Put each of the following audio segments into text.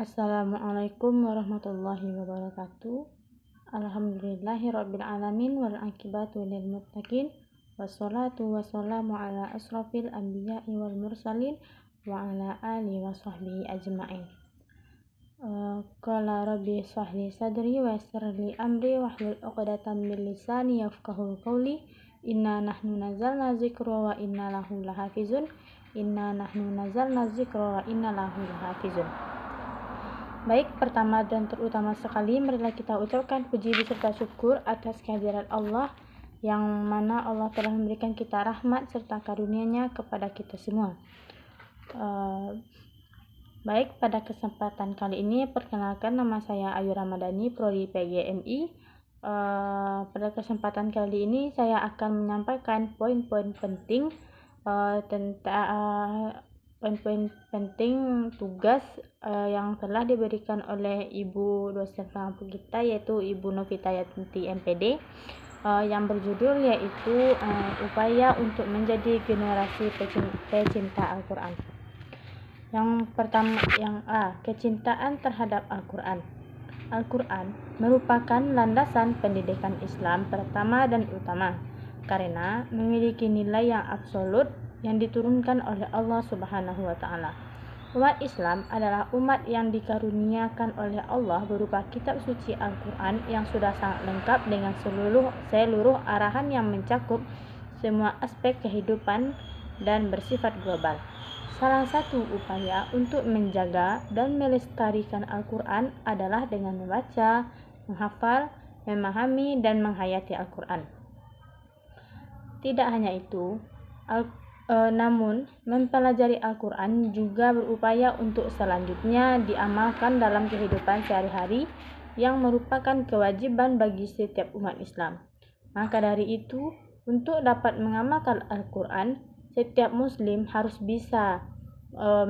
Assalamualaikum warahmatullahi wabarakatuh. Alhamdulillahirabbil alamin wal aqibatu lil muttaqin. Wassalatu wassalamu ala asrofil anbiya'i wal mursalin wa ala alihi wa sahbihi ajma'in. Qala rabbi shrahli sadri wa yassir li amri wahlul 'uqdatam min lisani yafqahu qawli. Inna nahnu nazzalna dzikra wa inna lahu lahafizun. Baik, pertama dan terutama sekali, marilah kita ucapkan puji beserta syukur atas kehadiran Allah, yang mana Allah telah memberikan kita rahmat serta karunia-Nya kepada kita semua. Baik, pada kesempatan kali ini, perkenalkan, nama saya Ayu Ramadhani, Prodi PGMI. Pada kesempatan kali ini, saya akan menyampaikan poin-poin penting tentang poin-poin penting tugas yang telah diberikan oleh Ibu dosen pengampu kita, yaitu Ibu Novita Yanti MPD, yang berjudul yaitu upaya untuk menjadi generasi pecinta Al-Quran. Yang pertama, kecintaan terhadap Al-Quran. Al-Quran merupakan landasan pendidikan Islam pertama dan utama, karena memiliki nilai yang absolut yang diturunkan oleh Allah Subhanahu wa Ta'ala. Umat Islam adalah umat yang dikaruniakan oleh Allah berupa kitab suci Al-Quran yang sudah sangat lengkap dengan seluruh arahan yang mencakup semua aspek kehidupan dan bersifat global. Salah satu upaya untuk menjaga dan melestarikan Al-Quran adalah dengan membaca, menghafal, memahami, dan menghayati Al-Quran. Tidak hanya itu, namun mempelajari Al-Quran juga berupaya untuk selanjutnya diamalkan dalam kehidupan sehari-hari, yang merupakan kewajiban bagi setiap umat Islam. Maka dari itu, untuk dapat mengamalkan Al-Quran, setiap muslim harus bisa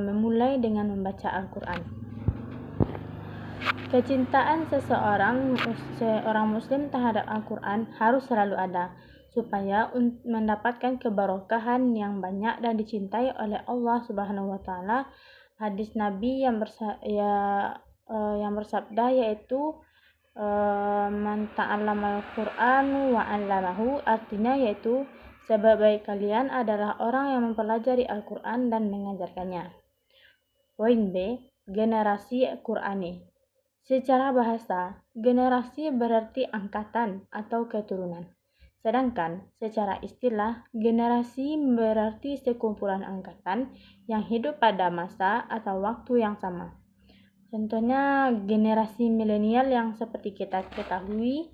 memulai dengan membaca Al-Quran. Kecintaan seorang muslim terhadap Al-Quran harus selalu ada, supaya mendapatkan keberkahan yang banyak dan dicintai oleh Allah Subhanahu wa Ta'ala. Hadis Nabi yang bersabda yaitu man ta'allamal Qur'an wa 'allamahu, artinya yaitu sebaik-baik kalian adalah orang yang mempelajari Al-Quran dan mengajarkannya. Poin B, generasi Qur'ani. Secara bahasa, generasi berarti angkatan atau keturunan. Sedangkan secara istilah, generasi berarti sekumpulan angkatan yang hidup pada masa atau waktu yang sama. Contohnya generasi milenial yang seperti kita ketahui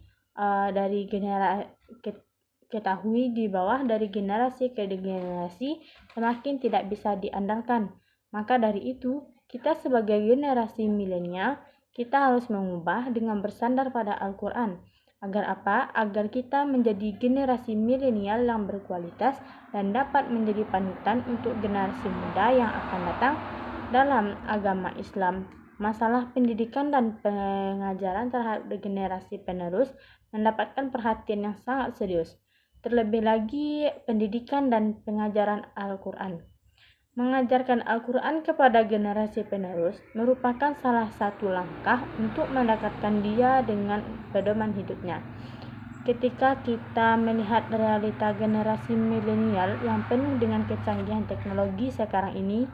di bawah dari generasi ke generasi semakin tidak bisa diandalkan. Maka dari itu, kita sebagai generasi milenial, kita harus mengubah dengan bersandar pada Al-Quran. Agar apa? Agar kita menjadi generasi milenial yang berkualitas dan dapat menjadi panutan untuk generasi muda yang akan datang dalam agama Islam. Masalah pendidikan dan pengajaran terhadap generasi penerus mendapatkan perhatian yang sangat serius. Terlebih lagi pendidikan dan pengajaran Al-Quran. Mengajarkan Al-Quran kepada generasi penerus merupakan salah satu langkah untuk mendekatkan dia dengan pedoman hidupnya. Ketika kita melihat realita generasi milenial yang penuh dengan kecanggihan teknologi sekarang ini,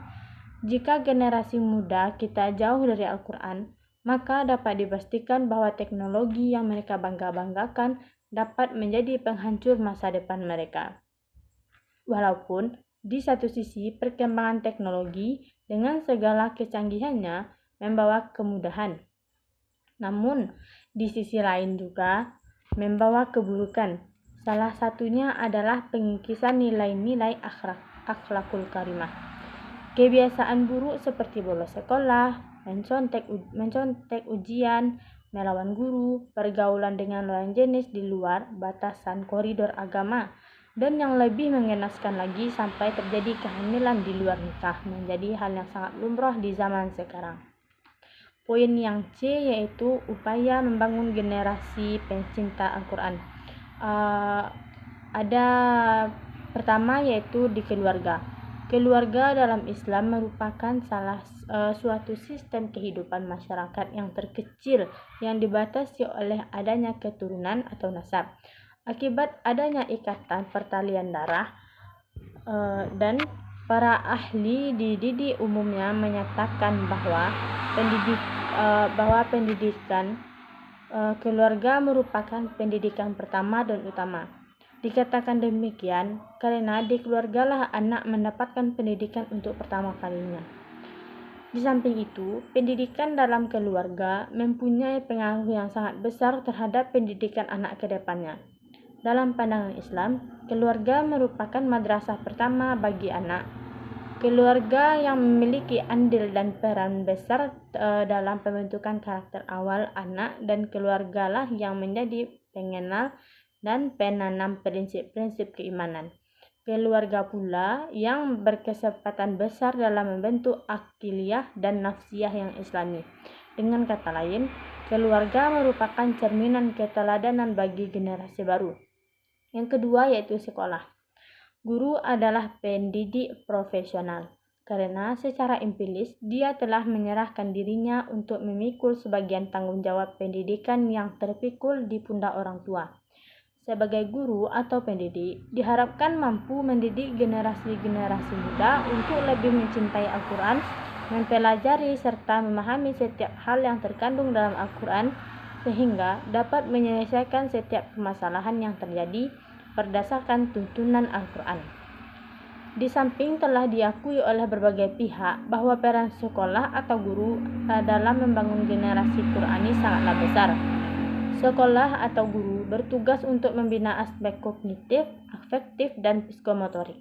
jika generasi muda kita jauh dari Al-Quran, maka dapat dipastikan bahwa teknologi yang mereka bangga-banggakan dapat menjadi penghancur masa depan mereka. Walaupun di satu sisi, perkembangan teknologi dengan segala kecanggihannya membawa kemudahan, namun di sisi lain juga membawa keburukan. Salah satunya adalah pengikisan nilai-nilai akhlakul karimah. Kebiasaan buruk seperti bolos sekolah, mencontek ujian, melawan guru, pergaulan dengan lawan jenis di luar batasan koridor agama, dan yang lebih mengenaskan lagi sampai terjadi kehamilan di luar nikah menjadi hal yang sangat lumrah di zaman sekarang. Poin yang C yaitu upaya membangun generasi pencinta Al-Quran. Ada pertama yaitu di keluarga. Keluarga dalam Islam merupakan suatu sistem kehidupan masyarakat yang terkecil yang dibatasi oleh adanya keturunan atau nasab. Akibat adanya ikatan pertalian darah dan para ahli dididik umumnya menyatakan bahwa pendidikan keluarga merupakan pendidikan pertama dan utama. Dikatakan demikian karena di keluargalah anak mendapatkan pendidikan untuk pertama kalinya. Di samping itu, pendidikan dalam keluarga mempunyai pengaruh yang sangat besar terhadap pendidikan anak ke depannya. Dalam pandangan Islam, keluarga merupakan madrasah pertama bagi anak. Keluarga yang memiliki andil dan peran besar dalam pembentukan karakter awal anak, dan keluargalah yang menjadi pengenal dan penanam prinsip-prinsip keimanan. Keluarga pula yang berkesempatan besar dalam membentuk akiliyah dan nafsiyah yang islami. Dengan kata lain, keluarga merupakan cerminan keteladanan bagi generasi baru. Yang kedua yaitu sekolah. Guru adalah pendidik profesional, karena secara empiris dia telah menyerahkan dirinya untuk memikul sebagian tanggung jawab pendidikan yang terpikul di pundak orang tua. Sebagai guru atau pendidik, diharapkan mampu mendidik generasi-generasi muda untuk lebih mencintai Al-Quran, mempelajari serta memahami setiap hal yang terkandung dalam Al-Quran, sehingga dapat menyelesaikan setiap permasalahan yang terjadi berdasarkan tuntunan Al-Quran. Di samping telah diakui oleh berbagai pihak bahwa peran sekolah atau guru dalam membangun generasi Qurani sangatlah besar. Sekolah atau guru bertugas untuk membina aspek kognitif, afektif, dan psikomotorik.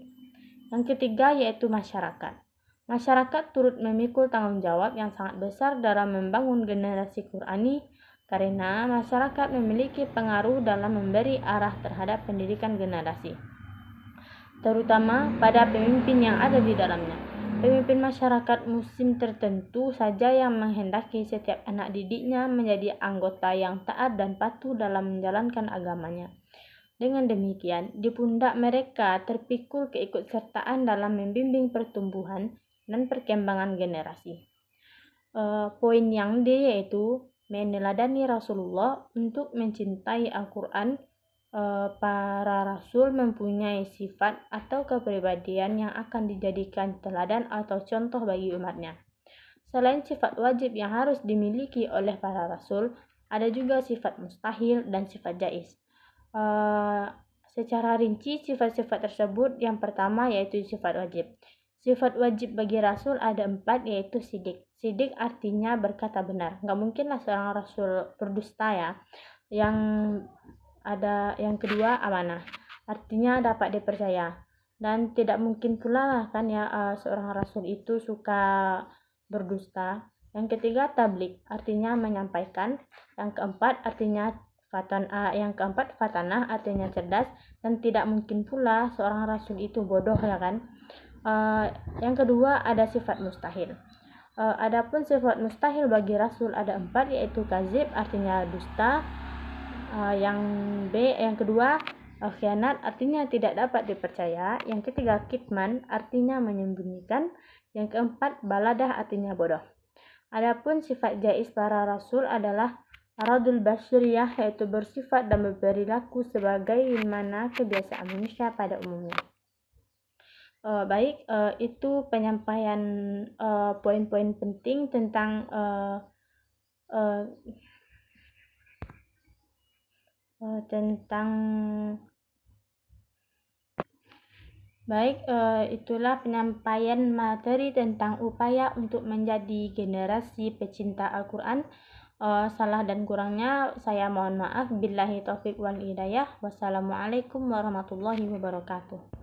Yang ketiga yaitu masyarakat. Masyarakat turut memikul tanggung jawab yang sangat besar dalam membangun generasi Qurani, karena masyarakat memiliki pengaruh dalam memberi arah terhadap pendidikan generasi, terutama pada pemimpin yang ada di dalamnya. Pemimpin masyarakat muslim tertentu saja yang menghendaki setiap anak didiknya menjadi anggota yang taat dan patuh dalam menjalankan agamanya. Dengan demikian, di pundak mereka terpikul keikutsertaan dalam membimbing pertumbuhan dan perkembangan generasi. Poin yang D yaitu meneladani Rasulullah untuk mencintai Al-Quran. Para rasul mempunyai sifat atau kepribadian yang akan dijadikan teladan atau contoh bagi umatnya. Selain sifat wajib yang harus dimiliki oleh para rasul, ada juga sifat mustahil dan sifat jaiz. Secara rinci sifat-sifat tersebut, yang pertama yaitu sifat wajib. Sifat wajib bagi rasul ada 4, yaitu sidik. Sidik artinya berkata benar. Nggak mungkinlah seorang rasul berdusta ya. Yang kedua amanah, artinya dapat dipercaya, dan tidak mungkin pula kan ya seorang rasul itu suka berdusta. Yang ketiga tablik, artinya menyampaikan. Yang keempat fatanah, artinya cerdas, dan tidak mungkin pula seorang rasul itu bodoh ya kan. Yang kedua ada sifat mustahil. Adapun sifat mustahil bagi rasul ada 4, yaitu kazib, artinya dusta. Yang kedua khianat, artinya tidak dapat dipercaya. Yang ketiga kitman, artinya menyembunyikan. Yang keempat baladah, artinya bodoh. Adapun sifat jaiz para rasul adalah aradul basyariyah, yaitu bersifat dan berperilaku sebagaimana kebiasaan manusia pada umumnya. Itu penyampaian poin-poin penting tentang itulah penyampaian materi tentang upaya untuk menjadi generasi pecinta Al-Quran. Salah dan kurangnya saya mohon maaf. Billahi taufiq wal hidayah. Wassalamualaikum warahmatullahi wabarakatuh.